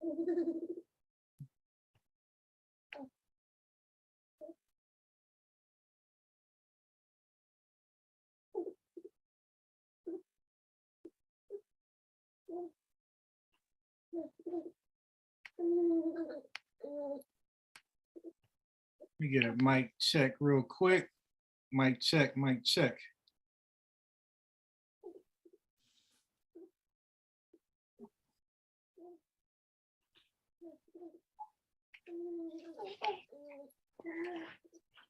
Let me get a mic check real quick. Mic check, mic check.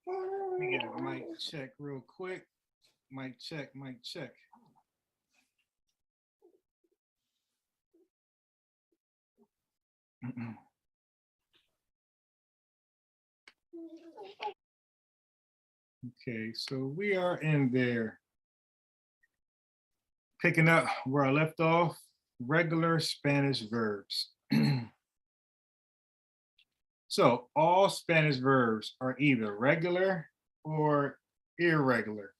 Let me get a mic check real quick. Mic check, mic check. Okay, so we are in there. Picking up where I left off, regular Spanish verbs. So all Spanish verbs are either regular or irregular.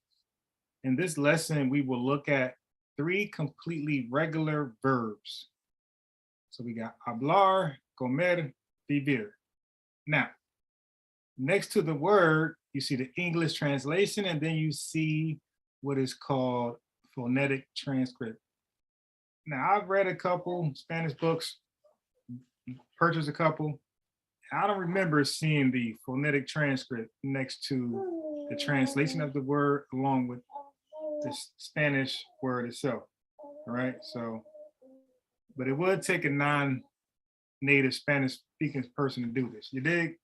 In this lesson, we will look at 3 completely regular verbs. So we got hablar, comer, vivir. Now, next to the word, you see the English translation, and then you see what is called phonetic transcript. Now, I've read a couple Spanish books, purchased a couple. I don't remember seeing the phonetic transcript next to the translation of the word along with the Spanish word itself. All right, so, but it would take a non-native Spanish speaking person to do this. You dig?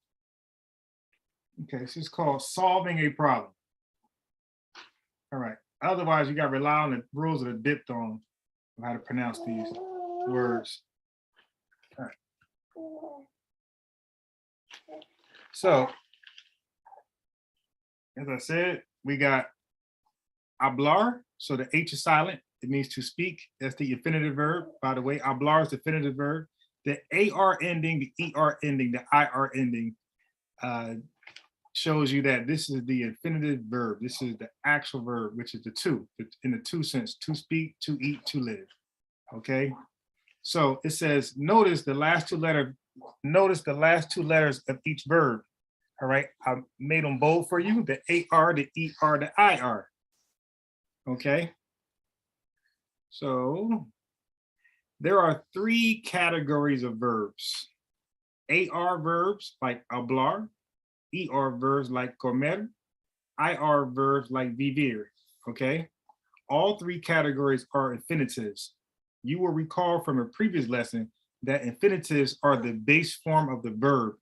Okay, this is called solving a problem. All right, otherwise you got to rely on the rules of the diphthong of how to pronounce these words. All right. So, as I said, we got hablar. So the H is silent. It means to speak. That's the infinitive verb. By the way, hablar is the definitive verb. The AR ending, the ER ending, the IR ending shows you that this is the infinitive verb. This is the actual verb, which is the to, in the to sense, to speak, to eat, to live. Okay. So it says, notice the last two letters of each verb. All right, I made them bold for you, the AR, the ER, the IR. Okay. So there are 3 categories of verbs. AR verbs like hablar, ER verbs like comer, IR verbs like vivir, okay? All 3 categories are infinitives. You will recall from a previous lesson that infinitives are the base form of the verb,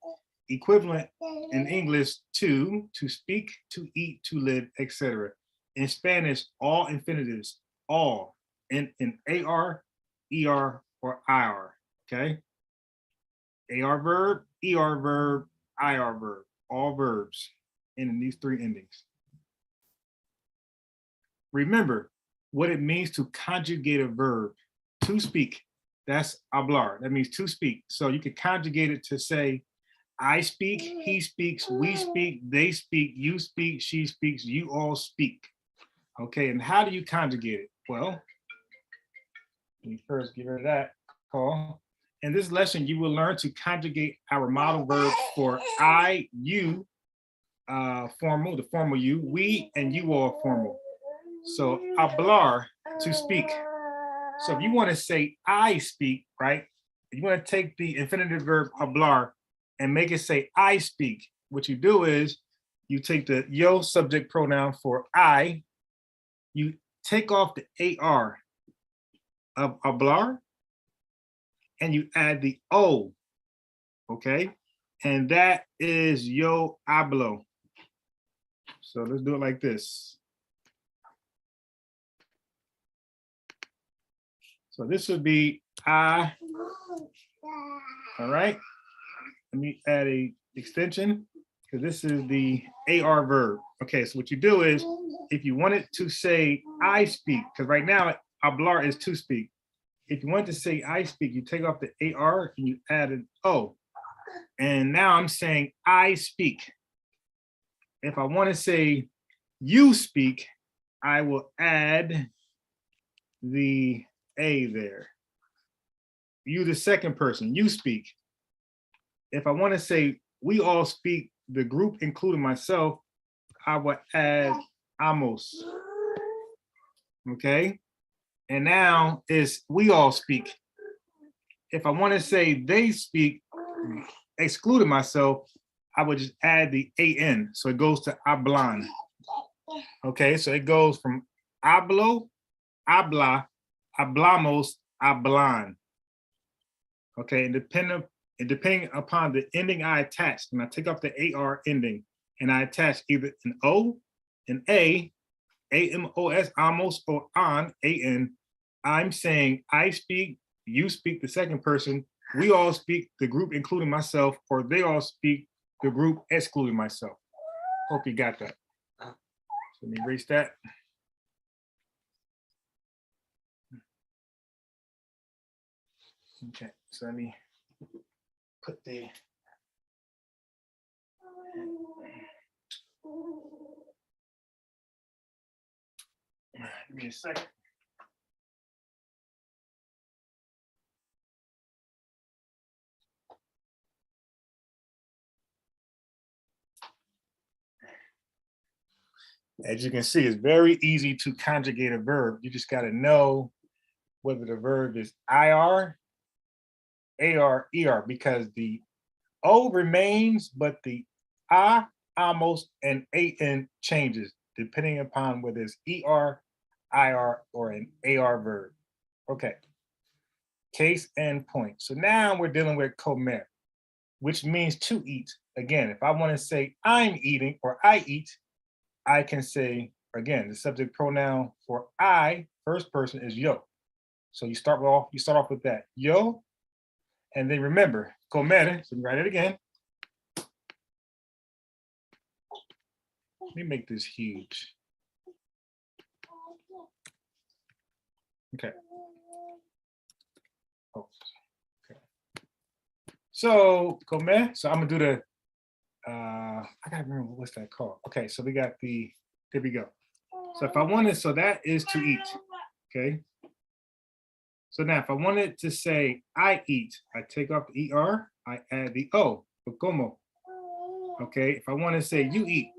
equivalent in English to speak, to eat, to live, etc. In Spanish, all infinitives, all, in AR, ER, or IR, okay? AR verb, ER verb, IR verb, all verbs in these 3 endings. Remember what it means to conjugate a verb. To speak, that's hablar, that means to speak. So you can conjugate it to say, I speak, he speaks, we speak, they speak, you speak, she speaks, you all speak. Okay, and how do you conjugate it? Well, let me first get rid of that call. In this lesson, you will learn to conjugate our model verbs for I, you, formal, the formal you, we, and you all formal. So hablar, to speak. So if you want to say I speak, right? You want to take the infinitive verb hablar and make it say I speak. What you do is you take the yo subject pronoun for I, you take off the AR of hablar, and you add the O, okay? And that is yo hablo. So let's do it like this. So this would be I, all right? Let me add a extension, because this is the AR verb. Okay, so what you do is, if you wanted to say I speak, because right now hablar is to speak. If you want to say I speak, you take off the AR and you add an O. And now I'm saying I speak. If I want to say you speak, I will add the A there. you the second person, you speak. If I want to say we all speak, the group including myself, I would add amos. Okay. And now is we all speak. If I want to say they speak, excluding myself, I would just add the an. So it goes to hablan. Okay, so it goes from hablo, habla, hablamos, hablan. Okay, and depending upon the ending I attach, and I take off the AR ending and I attach either an O, an A, AMOS, amos, or an, AN, I'm saying I speak, you speak, the second person, we all speak, the group including myself, or they all speak, the group excluding myself. Hope you got that. So let me erase that. Okay, so let me put the give me a second. As you can see, it's very easy to conjugate a verb. You just got to know whether the verb is IR, AR, ER, because the O remains, but the I, amos, and AN changes depending upon whether it's ER, IR, or an AR verb. Okay. Case and point. So now we're dealing with comer, which means to eat. Again, if I want to say I'm eating or I eat, I can say, again, the subject pronoun for I, first person, is yo. So you start off with that, yo, and then remember, comer, so write it again. Let me make this huge. Okay. Oh, okay. So comer, so I'm gonna do the, I gotta remember what's that called. Okay, so we got the, there we go. So if I wanted, so that is to eat, okay? So now if I wanted to say I eat, I take off the ER, I add the O, for como. Okay, if I want to say you eat,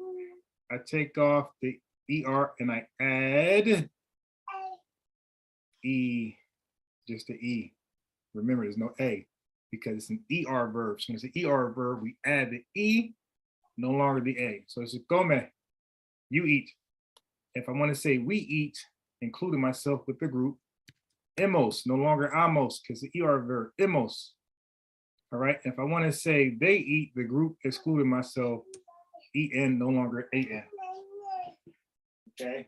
I take off the ER and I add E, just the E. Remember, there's no A because it's an ER verb. So when it's an ER verb, we add the E, no longer the A. So it's a come, you eat. If I want to say we eat, including myself with the group, emos, no longer amos, because the ER verb, emos. All right, if I want to say they eat, the group excluding myself, EN, no longer AN. Okay.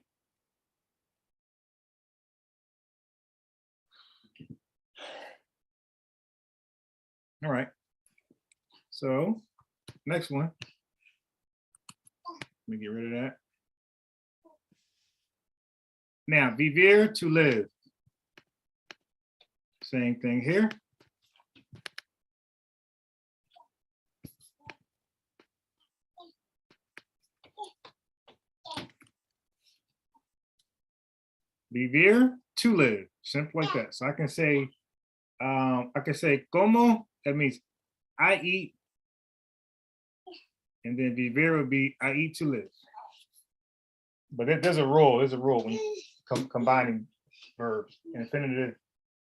All right. So next one. Let me get rid of that. Now, vivir, to live. Same thing here. Vivir, to live. Simple like that. So I can say como, that means I eat. And then vivir would be I eat to live. But there's a rule when you combining verbs, infinitive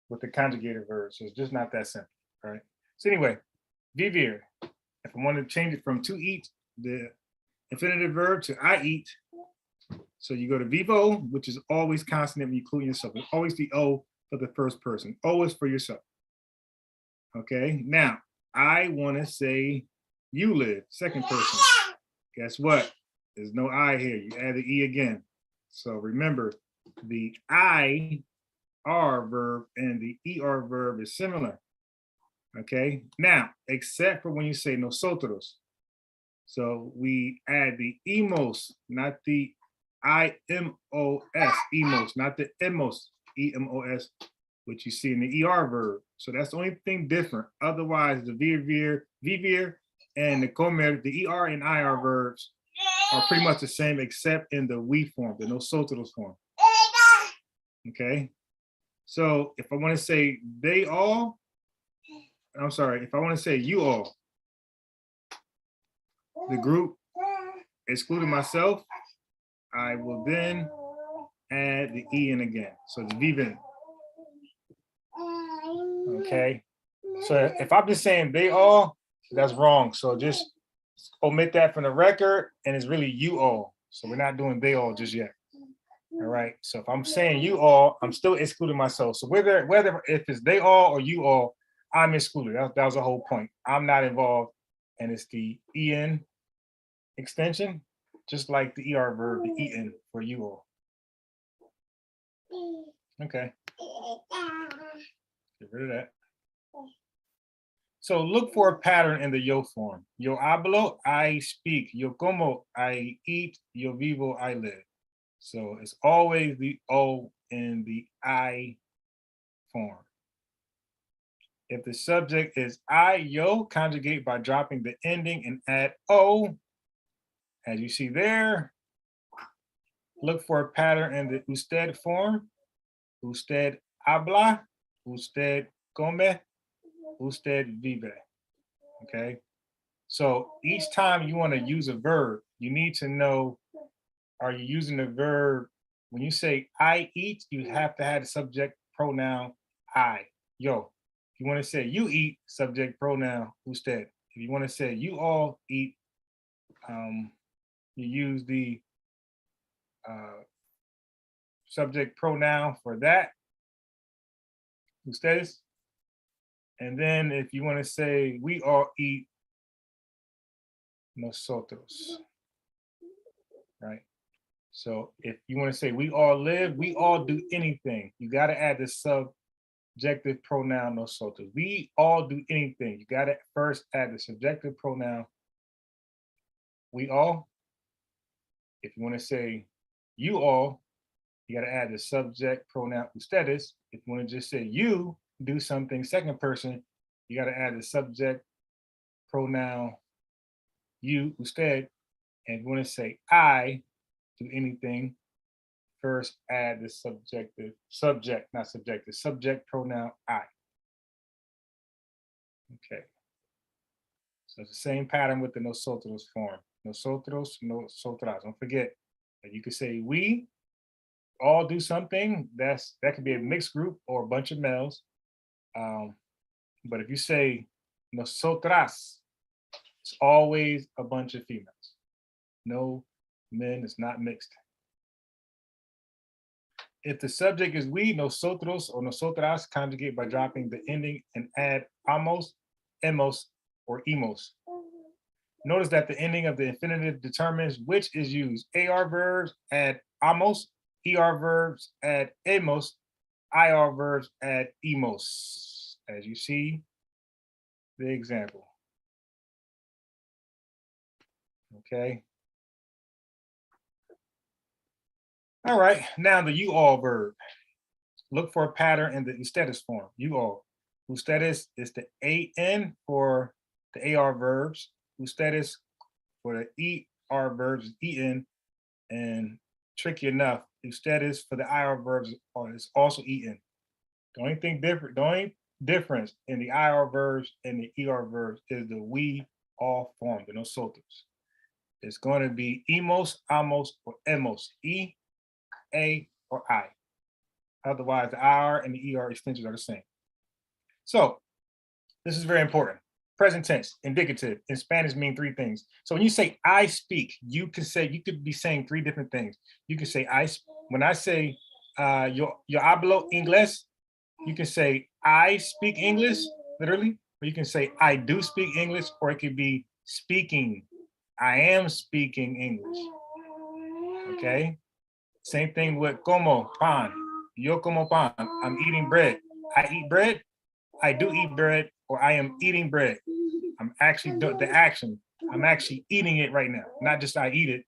with the conjugated verb. So it's just not that simple, right? So anyway, vivir. If I want to change it from to eat, the infinitive verb, to I eat. So you go to vivo, which is always consonant when you include yourself. It's always the O for the first person. O is for yourself. Okay, now I want to say you live, second person. Guess what? There's no I here. You add the E again. So remember, the I R verb and the ER verb is similar. Okay, now, except for when you say nosotros. So we add the emos, not the IMOS, emos, not the emos, EMOS, which you see in the ER verb. So that's the only thing different. Otherwise, the vivir, and the comer, the ER and IR verbs are pretty much the same, except in the we form, the nosotros form. Okay. So if I want to say they all, I'm sorry, if I want to say you all, the group, excluding myself, I will then add the en again. So it's viven. Okay. So if I'm just saying they all, that's wrong. So just omit that from the record, and it's really you all. So we're not doing they all just yet. All right. So if I'm saying you all, I'm still excluding myself. So whether if it's they all or you all, I'm excluded. That was the whole point. I'm not involved, and it's the en extension, just like the er verb, the en for you all. Okay. Get rid of that. So look for a pattern in the yo form. Yo hablo, I speak. Yo como, I eat. Yo vivo, I live. So it's always the O in the I form. If the subject is I, yo, conjugate by dropping the ending and add O. As you see there, look for a pattern in the usted form. Usted habla, usted come, usted vive. Okay. So each time you want to use a verb, you need to know, are you using the verb? When you say I eat, you have to have the subject pronoun I, yo. If you want to say you eat, subject pronoun usted. If you want to say you all eat, you use the subject pronoun for that, ustedes. And then if you want to say we all eat, nosotros, right? So if you want to say we all live, we all do anything, you got to add the subjective pronoun nosotros. We all do anything. You got to first add the subjective pronoun we all. If you want to say you all, you got to add the subject pronoun ustedes. If you want to just say you do something second person, you got to add the subject pronoun you, usted. And if you want to say I do anything, first add the subject pronoun I. Okay. So it's the same pattern with the nosotros form. Nosotros, nosotras. Don't forget that you could say we all do something. That could be a mixed group or a bunch of males. But if you say nosotras, it's always a bunch of females. No men, it's not mixed. If the subject is we, nosotros or nosotras, conjugate by dropping the ending and add amos, emos, or emos. Notice that the ending of the infinitive determines which is used. AR verbs add amos, ER verbs add emos, IR verbs add emos. As you see the example. Okay. All right, now the you all verb. Look for a pattern in the ustedes form. You all. Ustedes is the AN for the AR verbs. Ustedes for the ER verbs is EN. And tricky enough, ustedes for the IR verbs is also EN. The only difference in the IR verbs and the ER verbs is the we all form, the nosotros. It's going to be emos, amos, or emos, E, A, or I. Otherwise, the IR and the ER extensions are the same. So this is very important. Present tense, indicative, in Spanish mean three things. So when you say I speak, you could be saying three different things. You can say when I say yo hablo inglés, you can say I speak English, literally, or you can say I do speak English, or it could be speaking. I am speaking English. Okay. Same thing with como, pan. Yo como pan. I'm eating bread. I eat bread. I do eat bread, or I am eating bread. I'm actually doing the action. I'm actually eating it right now. Not just I eat it,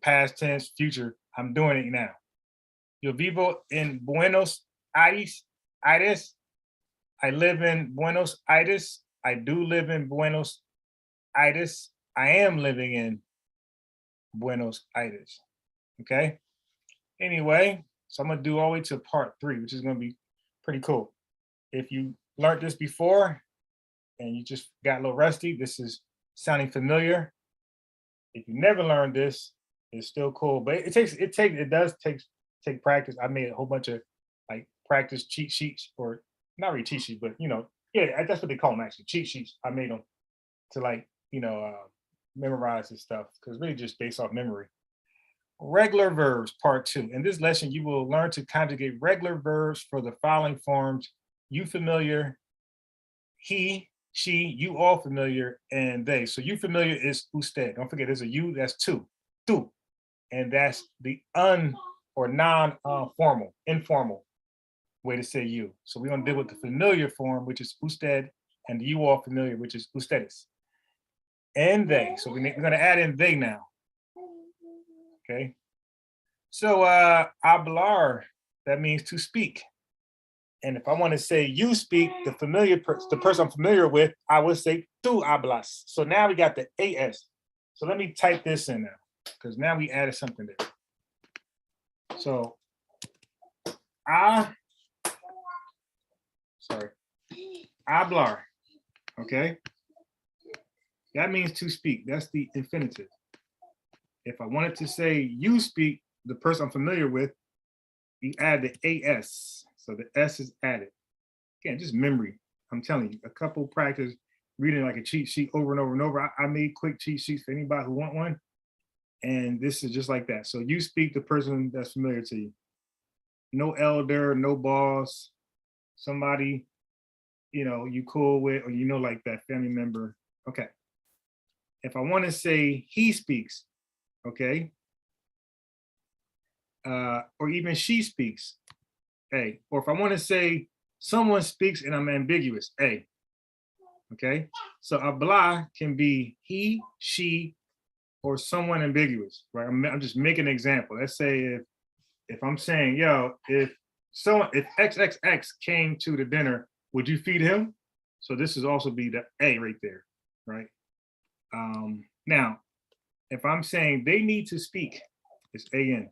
past tense, future. I'm doing it now. Yo vivo en Buenos Aires. I live in Buenos Aires. I do live in Buenos Aires. I am living in Buenos Aires. Okay. Anyway, so I'm gonna do all the way to part 3, which is gonna be pretty cool. If you learned this before and you just got a little rusty, this is sounding familiar. If you never learned this, it's still cool, but it does take practice. I made a whole bunch of like practice cheat sheets, or not really cheat sheets, but yeah, that's what they call them actually, cheat sheets. I made them to like memorize this stuff because really just based off memory. Regular verbs, part 2. In this lesson, you will learn to conjugate regular verbs for the following forms: you familiar, he, she, you all familiar, and they. So you familiar is usted. Don't forget, there's a you, that's tu, and that's the or non-formal, informal way to say you. So we're gonna deal with the familiar form, which is usted, and the you all familiar, which is ustedes. And they. So we're gonna add in they now. Okay. So hablar, that means to speak. And if I want to say you speak, the person I'm familiar with, I would say tú hablas. So now we got the AS. So let me type this in now, because now we added something there. So hablar, okay? That means to speak. That's the infinitive. If I wanted to say you speak, the person I'm familiar with, you add the AS. So the S is added. Again, just memory. I'm telling you, a couple practice reading like a cheat sheet over and over and over. I made quick cheat sheets for anybody who want one. And this is just like that. So you speak the person that's familiar to you. No elder, no boss, somebody, you cool with, or like that family member. Okay. If I want to say he speaks, okay, or even she speaks, A. Or if I want to say someone speaks and I'm ambiguous, A. Okay, so hablar can be he, she, or someone ambiguous, right? I'm just making an example. Let's say if I'm saying, if XXX came to the dinner, would you feed him? So this is also be the A right there, right? Now, if I'm saying they need to speak, it's AN.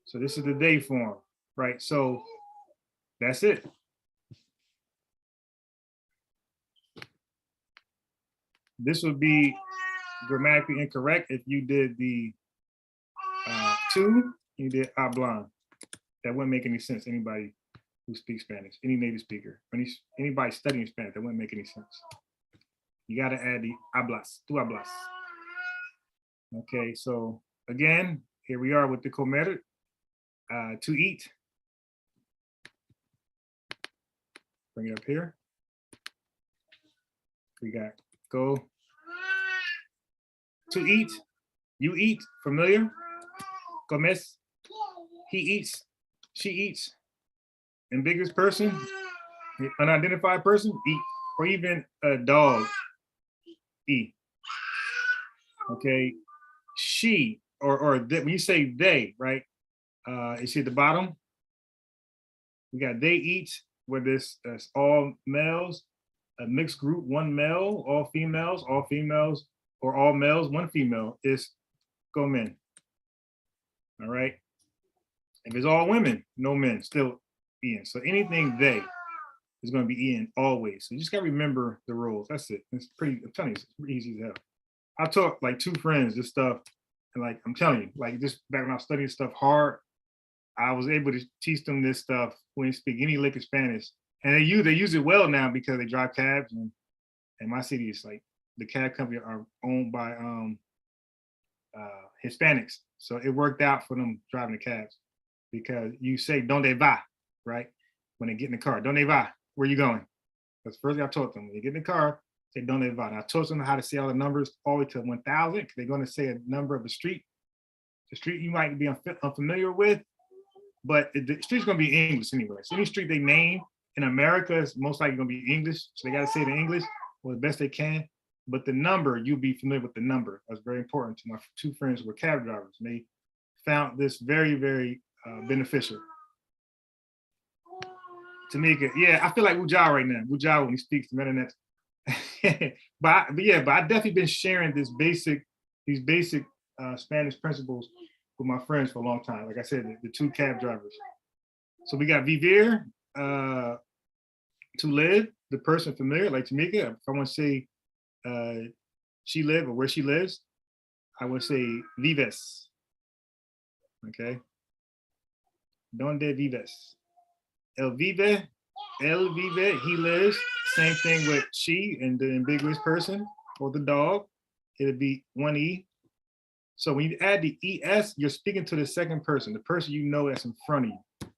So this is the they form, right? So that's it. This would be grammatically incorrect if you did the tu, you did hablan. That wouldn't make any sense. Anybody who speaks Spanish, any native speaker, anybody studying Spanish, that wouldn't make any sense. You got to add the hablas, tu hablas. Okay, so again, here we are with the comer, to eat. Bring it up here. We got go. To eat, you eat, familiar. Comes, he eats, she eats. Ambiguous person, unidentified person, eat. Or even a dog, eat. Okay, she, or when you say they, right? You see at the bottom, we got they eat, where that's all males, a mixed group, one male, all females, or all males, one female is comen. All right. If it's all women, no men, still Ian. So anything they is going to be Ian always. So you just got to remember the rules. That's it. It's pretty, I'm telling you, it's pretty easy as hell. I taught like 2 friends this stuff, and like I'm telling you, like just back when I was studying stuff hard, I was able to teach them this stuff when they speak any lick of Spanish. And they use it well now because they drive cabs, and my city is like the cab company are owned by Hispanics. So it worked out for them driving the cabs, because you say "Donde va," right? When they get in the car, "Donde va," where you going? That's the first thing I taught them. When you get in the car, say "Donde va." And I taught them how to say all the numbers all the way to 1,000, because they're going to say a number of a street. The street you might be unfamiliar with, but the street's going to be English anyway. So any street they name in America is most likely going to be English. So they got to say it in English or the best they can. But the number, you'll be familiar with the number. That's very important to my 2 friends who were cab drivers. And they found this very, very beneficial. Tamika, yeah, I feel like Wujao right now. Wujao when he speaks to internet. but I've definitely been sharing these basic Spanish principles with my friends for a long time. Like I said, the 2 cab drivers. So we got vivir, to to live, the person familiar, like Tamika. If I want to say she live or where she lives, I would say vives. Okay. Donde vives? El vive, el vive, he lives. Same thing with she and the ambiguous person or the dog. It'd be one E. So when you add the ES, you're speaking to the second person, the person you know that's in front of you.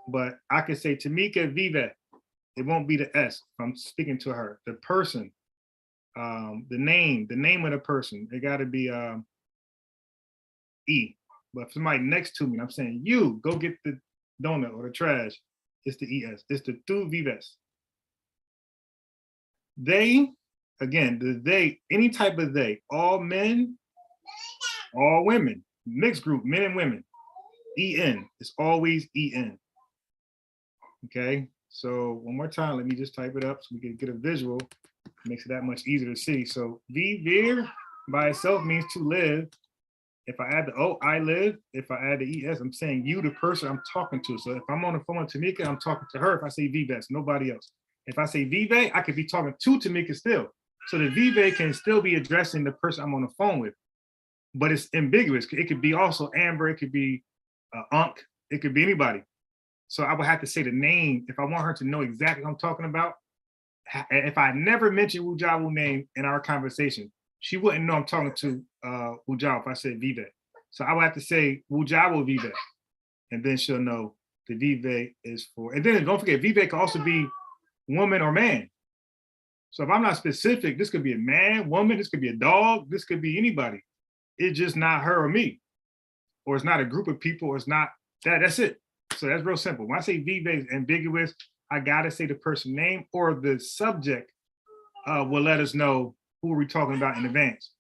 But I could say Tamika vive. It won't be the S if I'm speaking to her. The person, the name of the person, it got to be E. But if somebody next to me, I'm saying, you go get the donut or the trash, it's the ES. It's the tu vives. They, again, the they, any type of they, all men, all women, mixed group, men and women, EN. It's always EN. Okay, so one more time, let me just type it up so we can get a visual. Makes it that much easier to see. So vivir by itself means to live. If I add the O, I live. If I add the ES, I'm saying you, the person I'm talking to. So if I'm on the phone with Tamika, I'm talking to her. If I say vives, nobody else. If I say vive, I could be talking to Tamika still. So the vive can still be addressing the person I'm on the phone with, but it's ambiguous. It could be also Amber, it could be Unc, it could be anybody. So I would have to say the name if I want her to know exactly what I'm talking about. If I never mention Wujawu name in our conversation, she wouldn't know I'm talking to Wujawu if I said Vive. So I would have to say Wujawu Vive, and then she'll know the Vive is for. And then don't forget, Vive can also be woman or man. So if I'm not specific, this could be a man, woman, this could be a dog, this could be anybody. It's just not her or me, or it's not a group of people, or it's not that. That's it. So that's real simple. When I say Vive is ambiguous, I gotta say the person name or the subject will let us know who are we talking about in advance.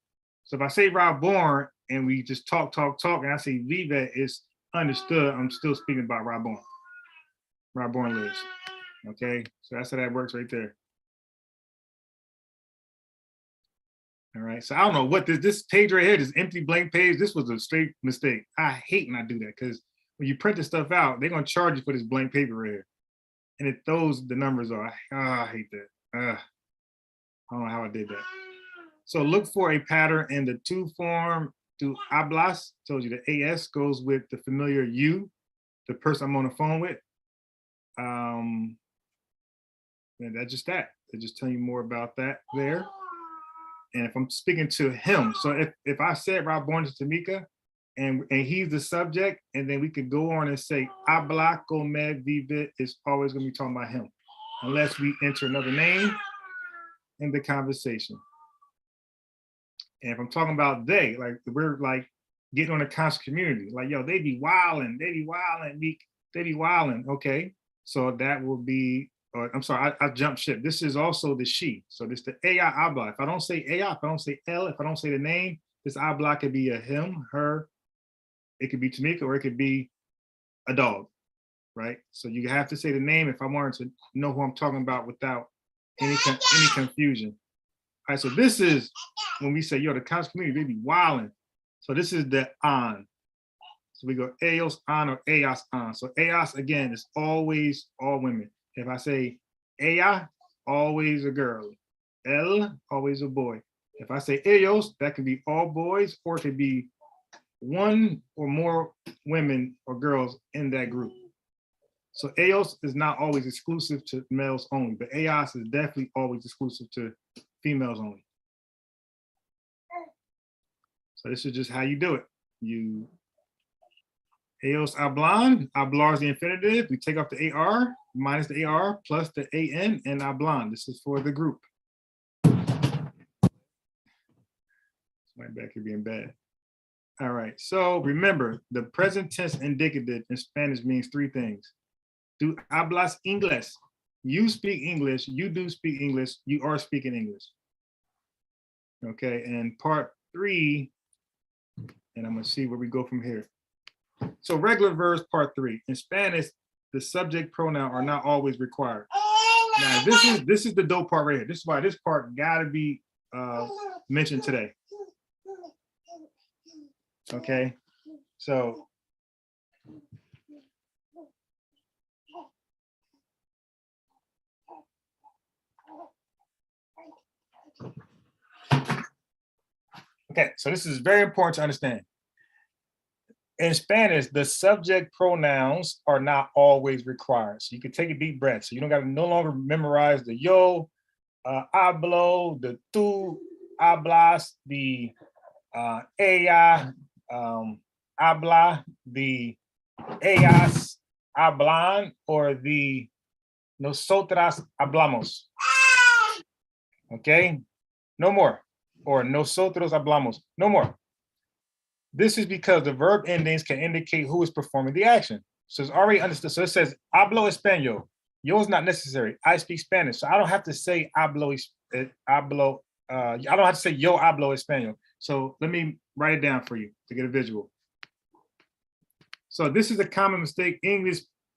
So if I say Rob Bourne and we just talk, and I say Vive, it's understood. I'm still speaking about Rob Bourne. Rob Bourne lives. Okay, so that's how that works right there. All right, so I don't know what this page right here, this empty blank page, this was a straight mistake. I hate when I do that because when you print the stuff out, they're gonna charge you for this blank paper right here. And it throws the numbers off. I hate that. I don't know how I did that. So look for a pattern in the to form. To hablas, told you the AS goes with the familiar you, the person I'm on the phone with. And that's just that. They're just telling you more about that there. And if I'm speaking to him, so if I said Rob Bourne to Tamika, and he's the subject, and then we could go on and say habla con vive, it's always gonna be talking about him, unless we enter another name in the conversation. And if I'm talking about they, like we're like getting on a conscious community, like yo, they be wilding, okay. So that will be, I'm sorry, I jumped ship. This is also the she. So this the ella habla. If I don't say ella, if I don't say el, if I don't say the name, this habla could be a him, her, it could be Tamika, or it could be a dog, right? So you have to say the name if I wanted to know who I'm talking about without any confusion. All right, so this is when we say, yo, the conscious community, they be wilding. So this is the on. So we go ellos on or ellas on. So ellas, again, is always all women. If I say ella, always a girl. El, always a boy. If I say ellos, that could be all boys, or it could be one or more women or girls in that group. So ellos is not always exclusive to males only, but ellas is definitely always exclusive to females only. So this is just how you do it. You ellos hablan, hablar is the infinitive. We take off the AR, minus the AR, plus the AN, and hablan. This is for the group. My back here being bad. All right, so remember, the present tense indicative in Spanish means three things. Tu hablas inglés. You speak English, you do speak English, you are speaking English. Okay, and part 3, and I'm gonna see where we go from here. So regular verbs, part 3. In Spanish, the subject pronoun are not always required. Now, this is the dope part right here. This is why this part gotta be mentioned today. Okay, so Okay, so this is very important to understand. In Spanish, the subject pronouns are not always required. So you can take a deep breath. So you don't got to no longer memorize the yo, hablo, the tú, hablas, the ella, habla, the ellas hablan, or the nosotras hablamos. Okay, no more. Or nosotros hablamos, no more. This is because the verb endings can indicate who is performing the action. So it's already understood. So it says hablo español. Yo is not necessary. I speak Spanish. So I don't have to say hablo, hablo. I don't have to say yo hablo español. So let me write it down for you to get a visual. So this is a common mistake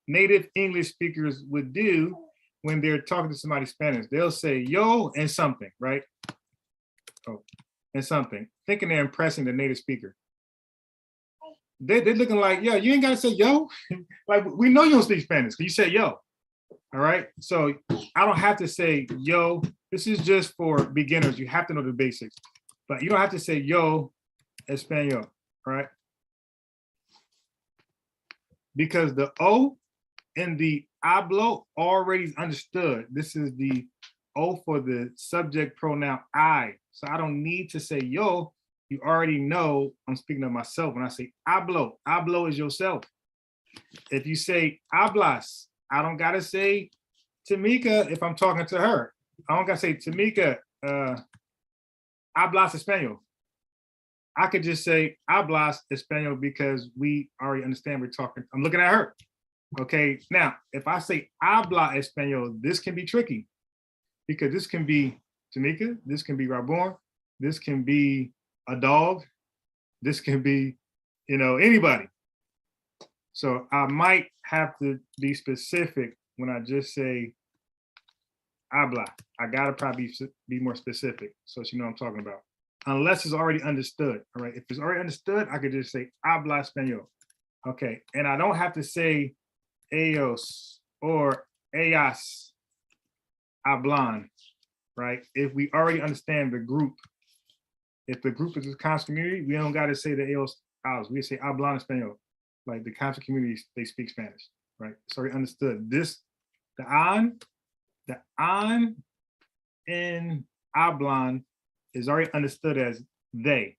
native English speakers would do when they're talking to somebody Spanish. They'll say yo and something, right? Oh, and something, thinking they're impressing the native speaker. They're looking like, yo, you ain't gotta say yo. Like, we know you don't speak Spanish, because you said yo. All right. So I don't have to say yo. This is just for beginners. You have to know the basics, but you don't have to say yo español, right? Because the O in the hablo already is understood. This is the O for the subject pronoun I. So I don't need to say yo. You already know I'm speaking of myself when I say hablo. Hablo is yourself. If you say hablas, I don't gotta say Tamika if I'm talking to her. I don't gotta say Tamika, hablas español. I could just say hablas español because we already understand we're talking. I'm looking at her. Okay, now if I say habla español, this can be tricky because this can be Tamika, this can be Rabon, this can be a dog, this can be, anybody. So I might have to be specific when I just say habla. I gotta probably be more specific so she know what I'm talking about. Unless it's already understood. All right. If it's already understood, I could just say habla español. Okay. And I don't have to say ellos or ellas hablan, right? If we already understand the group, if the group is a conscious community, we don't got to say the ellos, we say hablan español. Like the conscious communities, they speak Spanish, right? It's already understood. The an in hablan is already understood as they.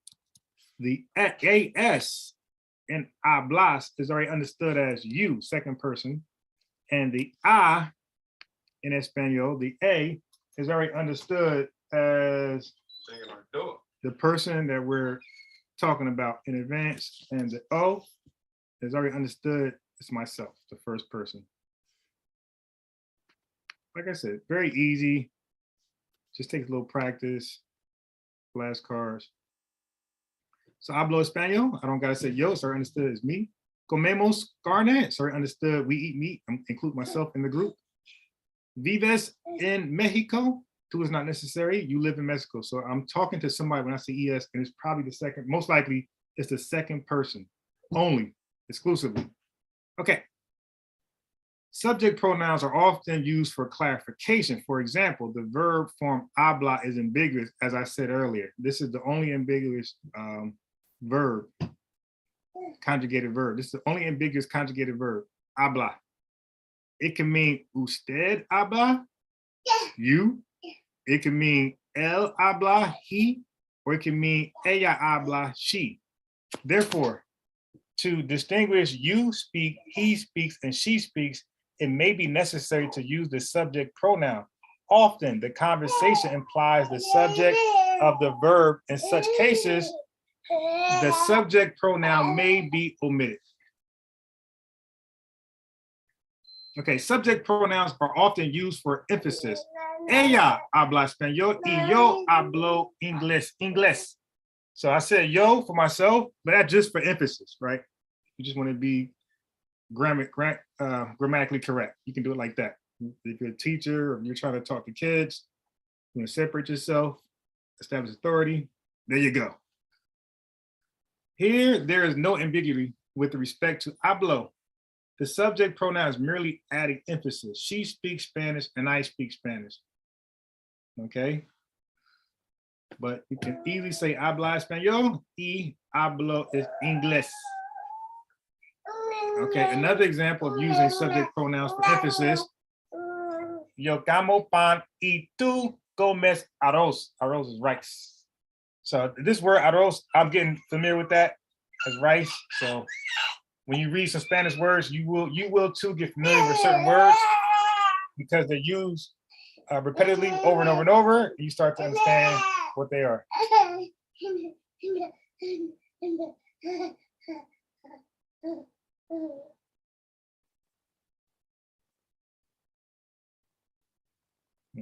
The as in hablas is already understood as you, second person. And the a in Espanol, the a, is already understood as the person that we're talking about in advance. And the o is already understood as myself, the first person. Like I said, very easy. Just takes a little practice. Flashcards. So hablo español. I don't gotta say yo, so I understood as me. Comemos carne, so I understood we eat meat. I include myself in the group. Vives en Mexico. Tú is not necessary. You live in Mexico. So I'm talking to somebody when I say es, and it's probably the second, most likely it's the second person only, exclusively. Okay. Subject pronouns are often used for clarification. For example, the verb form habla is ambiguous, as I said earlier. This is the only ambiguous verb, conjugated verb. This is the only ambiguous conjugated verb, habla. It can mean usted habla, you. It can mean él habla, he, or it can mean ella habla, she. Therefore, to distinguish you speak, he speaks, and she speaks, it may be necessary to use the subject pronoun. Often, the conversation implies the subject of the verb. In such cases, the subject pronoun may be omitted. Okay, subject pronouns are often used for emphasis. Ella habla español y yo hablo inglés. So I said yo for myself, but that's just for emphasis, right? You just want to be grammatically correct. You can do it like that. If you're a teacher or you're trying to talk to kids, you want to separate yourself, establish authority, there you go. Here, there is no ambiguity with respect to hablo. The subject pronoun is merely adding emphasis. She speaks Spanish and I speak Spanish. Okay. but you can easily say habla español y hablo es inglés. Okay, another example of using subject pronouns for emphasis. Yo como pan y tú comes arroz. Arroz is rice. So this word arroz, I'm getting familiar with that as rice. So when you read some Spanish words, you will too get familiar with certain words because they're used repetitively over and over and over. And you start to understand what they are.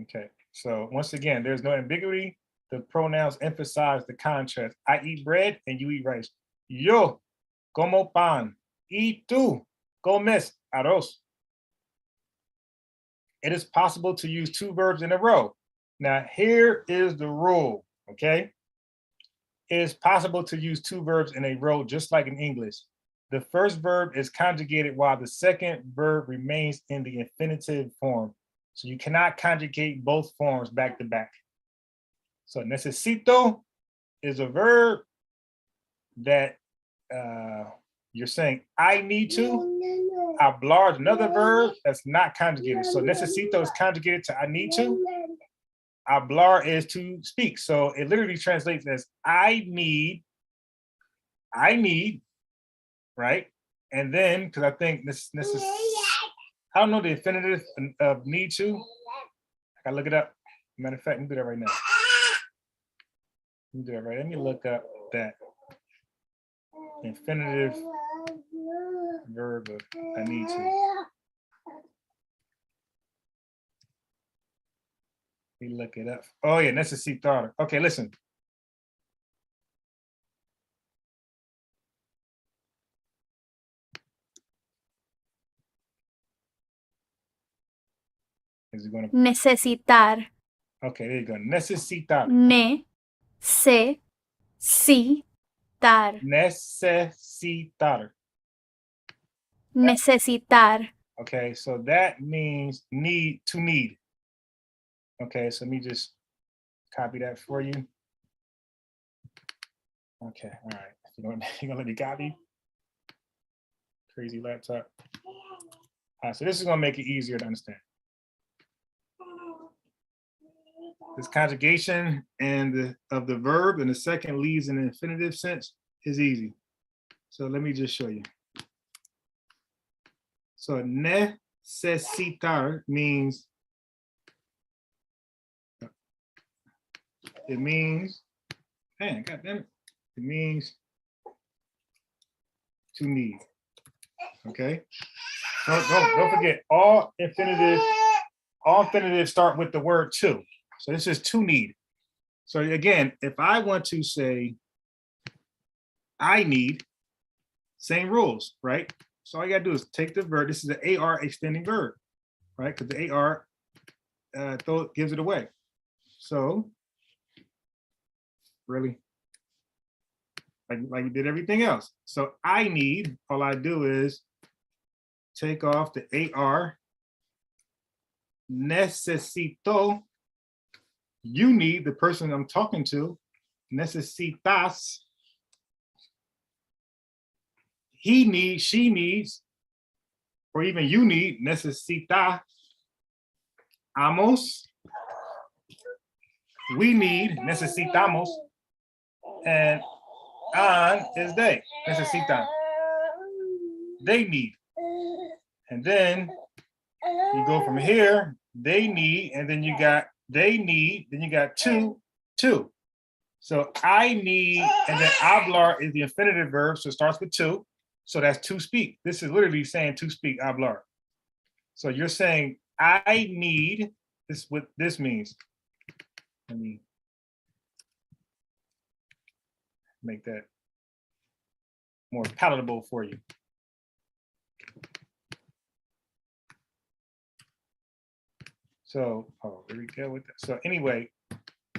Okay, so once again, there's no ambiguity. The pronouns emphasize the contrast. I eat bread and you eat rice. Yo como pan y tú comes arroz. It is possible to use two verbs in a row. Now, here is the rule, okay? It is possible to use two verbs in a row, just like in English. The first verb is conjugated while the second verb remains in the infinitive form. So you cannot conjugate both forms back to back. So necesito is a verb that you're saying I need to. Hablar is another verb that's not conjugated. So necesito is conjugated to I need to. Hablar is to speak. So it literally translates as I need, right? And then, because I think this is, I don't know the infinitive of need to. I gotta look it up. Matter of fact, let me do that right now. Let me do that right. Let me look up that infinitive verb of I need to. Let me look it up. Oh yeah, necesitar. Okay, listen. Is it going to? Necesitar. Okay, there you go. Necesitar. Necesitar. Necesitar. Necesitar. Okay, so that means need to need. Okay, so let me just copy that for you. Okay, all right. You're gonna let me copy? Crazy laptop. All right, so this is gonna make it easier to understand. This conjugation and of the verb and the second leads in the infinitive sense is easy. So let me just show you. So necesitar means man, God damn it. It means to need. Okay. Don't forget all infinitives start with the word to. So this is to need. So again, if I want to say I need, same rules, right? So all you gotta do is take the verb. This is an AR extending verb, right? Because the AR gives it away. So really, like we did everything else. So I need, all I do is take off the AR. Necesito, you need, the person I'm talking to. Necesitas, he needs, she needs, or even you need. Necesita, amos, we need. Necesitamos, and on is they. Necesitan, they need. And then you go from here, they need, and then you got they need, then you got two. So I need, and then hablar is the infinitive verb, so it starts with to. So that's to speak. This is literally saying to speak, hablar. So you're saying I need, this is what this means. Let me make that more palatable for you. So, here we go with that. So anyway,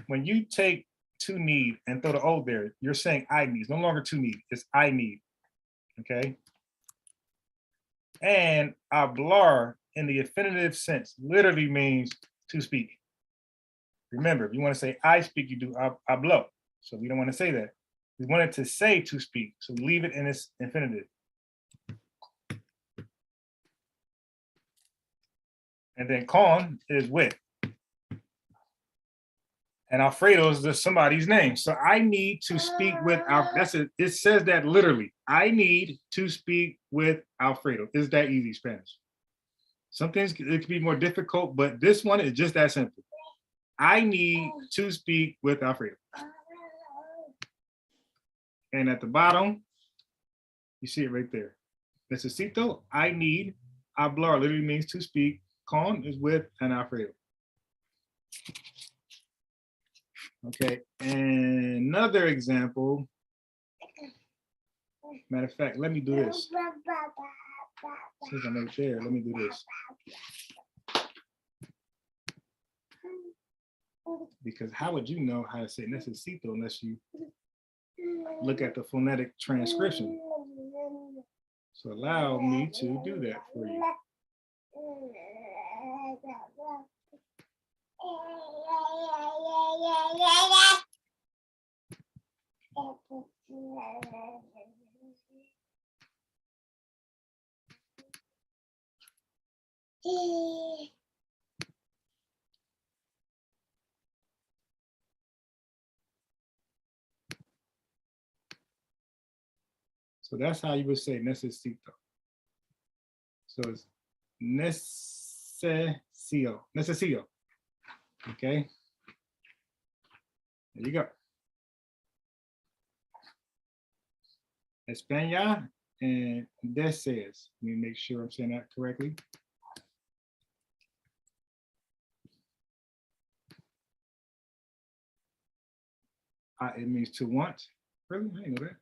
when you take to need and throw the O there, you're saying I need. It's no longer to need, it's I need. Okay. And hablar in the infinitive sense literally means to speak. Remember, if you want to say I speak, you do hablo. So we don't want to say that. We want it to say to speak. So leave it in its infinitive. And then con is with. And Alfredo is just somebody's name. So I need to speak with it says that literally. I need to speak with Alfredo. It's that easy, Spanish. Some things it could be more difficult, but this one is just that simple. I need to speak with Alfredo. And at the bottom, you see it right there. Necesito, I need. Hablar literally means to speak. Con is with and Alfredo. Okay, and another example. Matter of fact, let me do this. Since I'm right there, let me do this. Because how would you know how to say necesito unless you look at the phonetic transcription? So allow me to do that for you. So that's how you would say necesito. So it's necesito. Okay. There you go. España and deseas. Let me make sure I'm saying that correctly. It means to want. Really? I didn't know that.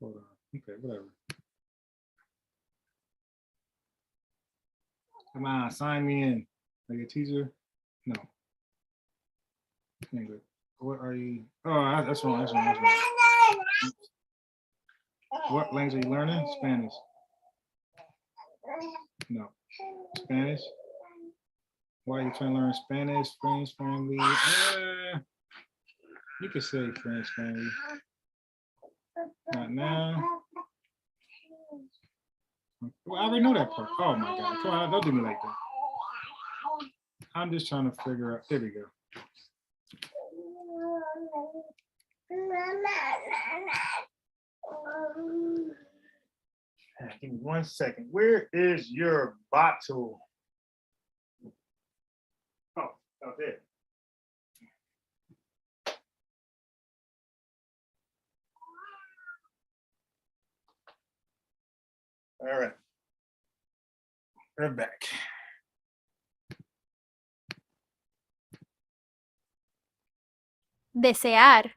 Hold on. Okay, whatever. Come on, sign me in. Like a teacher? No. Anyway, what are you? Oh, that's wrong. That's wrong. What language are you learning? Spanish. No. Spanish. Why are you trying to learn Spanish? French, family. You could say French, family. Not now. Well, I already know that part. Oh my God. Come on, don't do me like that. I'm just trying to figure out. There we go. Give me 1 second. Where is your bottle? Oh, out there. All right. We're back. Desear.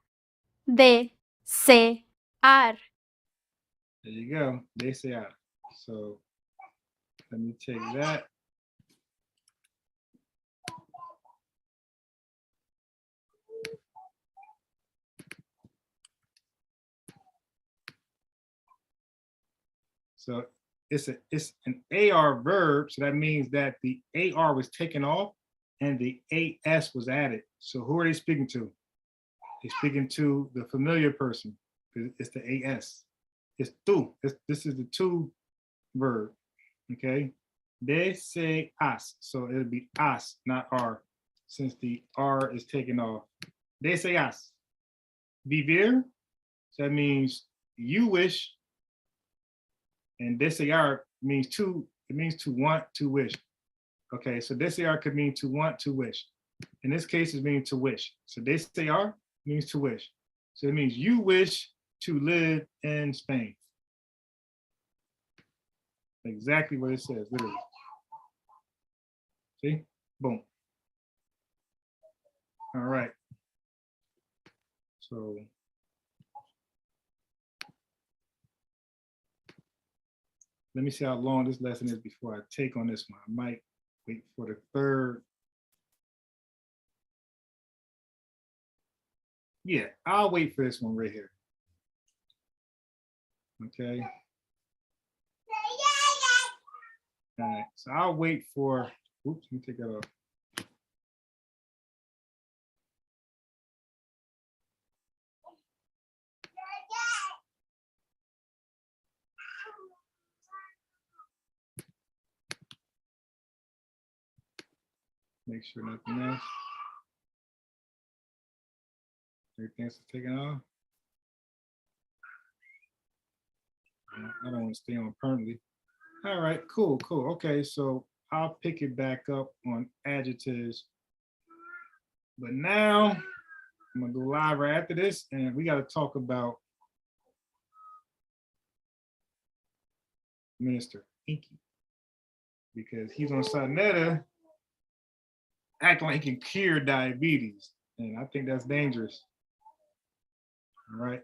Desear. There you go. Desear. So let me take that. So it's an AR verb. So that means that the AR was taken off and the AS was added. So who are they speaking to? They're speaking to the familiar person. It's the AS. It's tú. This is the to verb. Okay. Deseas. So it'll be as, not R, since the R is taken off. Deseas. Vivir. So that means you wish. And desear means to, it means to want, to wish. Okay, so desear could mean to want, to wish. In this case, it means to wish. So desear means to wish. So it means you wish to live in Spain. Exactly what it says, literally. See? Boom. All right. So let me see how long this lesson is before I take on this one. I might wait for the third. Yeah, I'll wait for this one right here. Okay. All right, so I'll wait for, oops, let me take that off. Make sure nothing else. Everything's taken off. I don't want to stay on permanently. All right, cool. Okay, so I'll pick it back up on adjectives. But now I'm gonna go live right after this, and we got to talk about Minister Inky, because he's on Sonetta acting like he can cure diabetes, and I think that's dangerous. All right.